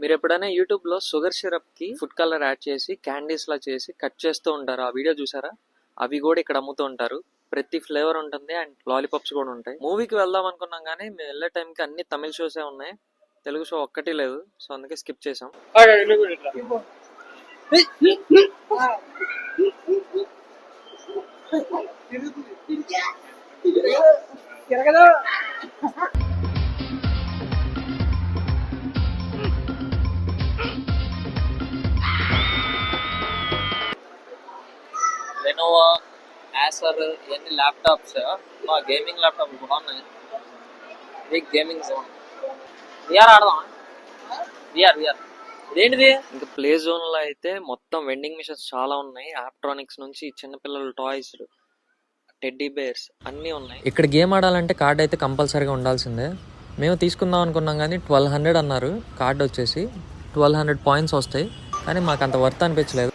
మీరు ఎప్పుడైనా యూట్యూబ్ లో షుగర్ సిరప్ కి ఫుడ్ కలర్ యాడ్ చేసి క్యాండీస్ లా చేసి కట్ చేస్తూ ఉంటారు, ఆ వీడియో చూసారా? అవి కూడా ఇక్కడ అమ్ముతూ ఉంటారు. ప్రతి ఫ్లేవర్ ఉంటుంది అండ్ లాలీపాప్స్ కూడా ఉంటాయి. మూవీకి వెళ్దాం అనుకున్నాం కానీ మేము వెళ్ళే టైంకి అన్ని తమిళ షోసే ఉన్నాయి, తెలుగు షో ఒక్కటి లేదు. సో అందుకే స్కిప్ చేసాం. లెనోవో, యాసర్ ఇవన్నీ ల్యాప్టాప్స్. మా గేమింగ్ ల్యాప్టాప్ బాగున్నాయి. Big gaming zone. విఆర్ ఆడదాం. విఆర్ ఇదేంటిది? ఇంకా ప్లే జోన్ లో అయితే మొత్తం వెండింగ్ మిషన్స్ చాలా ఉన్నాయి. ఎలక్ట్రానిక్స్ నుంచి చిన్నపిల్లల టాయ్స్, టెడ్డీ బేర్స్ అన్నీ ఉన్నాయి. ఇక్కడ గేమ్ ఆడాలంటే కార్డ్ అయితే కంపల్సరీగా ఉండాల్సిందే. మేము తీసుకుందాం అనుకున్నాం కానీ 1200 అన్నారు. కార్డ్ వచ్చేసి 1200 పాయింట్స్ వస్తాయి, కానీ మాకు అంత వర్త్ అనిపించలేదు.